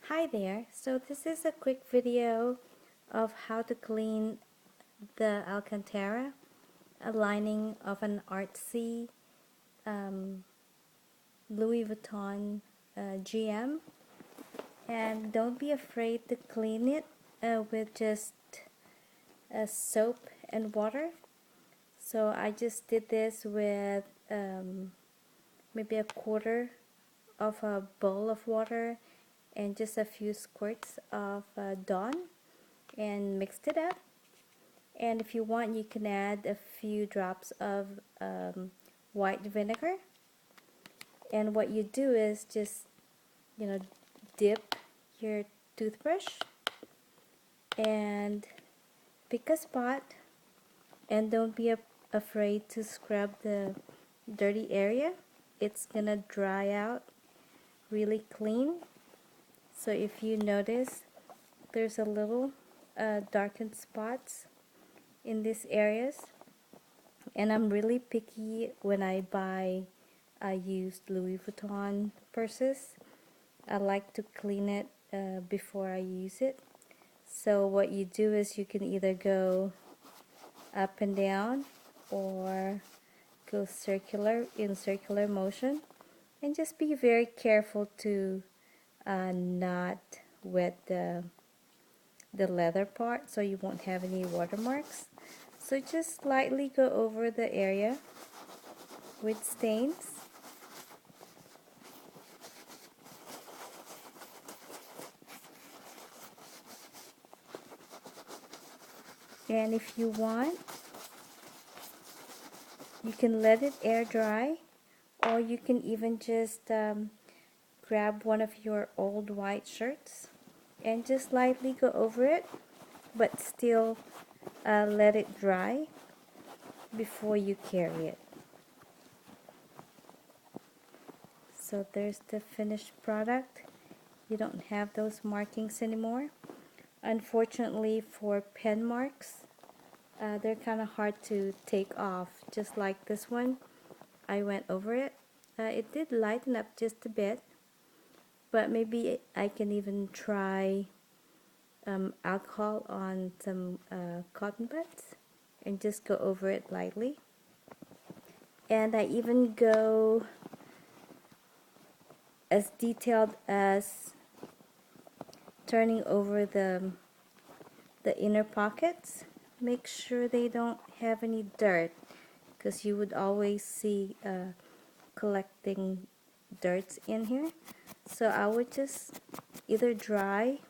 Hi there, so this is a quick video of how to clean the Alcantara, a lining of an Artsy Louis Vuitton GM. And don't be afraid to clean it with just soap and water. So I just did this with maybe a quarter of a bowl of water and just a few squirts of Dawn, and mixed it up. And if you want, you can add a few drops of white vinegar. And what you do is just, dip your toothbrush and pick a spot, and don't be afraid to scrub the dirty area. It's gonna dry out really clean. So if you notice, there's a little darkened spots in these areas, and I'm really picky when I buy used Louis Vuitton purses. I like to clean it before I use it. So what you do is you can either go up and down or go in circular motion, and just be very careful to not wet the leather part so you won't have any watermarks. So just lightly go over the area with stains. And if you want, you can let it air dry, or you can even just grab one of your old white shirts and just lightly go over it, but still let it dry before you carry it. So there's the finished product. You don't have those markings anymore. Unfortunately, for pen marks, they're kind of hard to take off, just like this one. I went over it. It did lighten up just a bit, but maybe I can even try alcohol on some cotton buds and just go over it lightly. And I even go as detailed as turning over the inner pockets. Make sure they don't have any dirt, because you would always see collecting dirts in here. So I would just either dry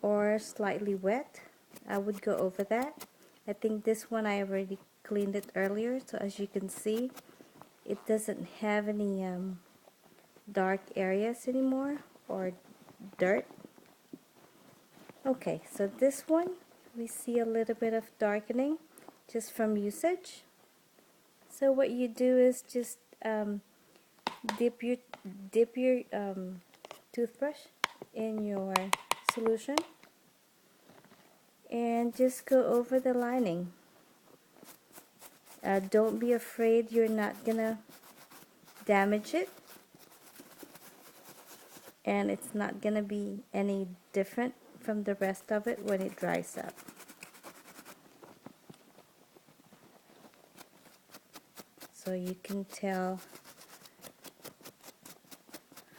or slightly wet. I would go over that. I think this one I already cleaned it earlier, so as you can see, it doesn't have any dark areas anymore or dirt. Okay, so this one we see a little bit of darkening just from usage. So what you do is just dip your toothbrush in your solution and just go over the lining. Don't be afraid you're not gonna damage it, and it's not gonna be any different from the rest of it when it dries up. So you can tell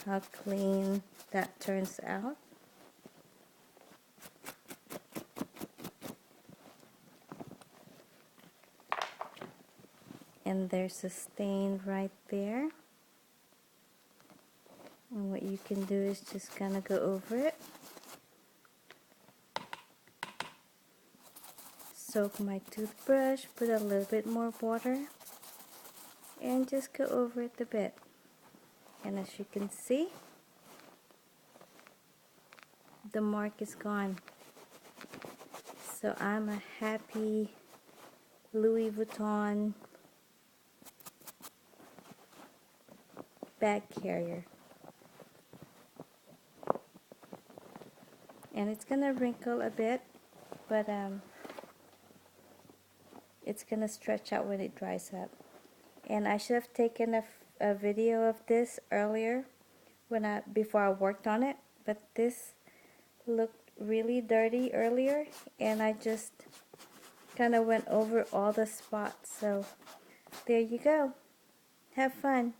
how clean that turns out. And there's a stain right there. And what you can do is just kind of go over it. Soak my toothbrush, put a little bit more water, and just go over it a bit. And as you can see, the mark is gone. So I'm a happy Louis Vuitton bag carrier. And it's gonna wrinkle a bit, but it's gonna stretch out when it dries up. And I should have taken a video of this earlier before I worked on it, but this looked really dirty earlier, and I just kind of went over all the spots. So there you go. Have fun.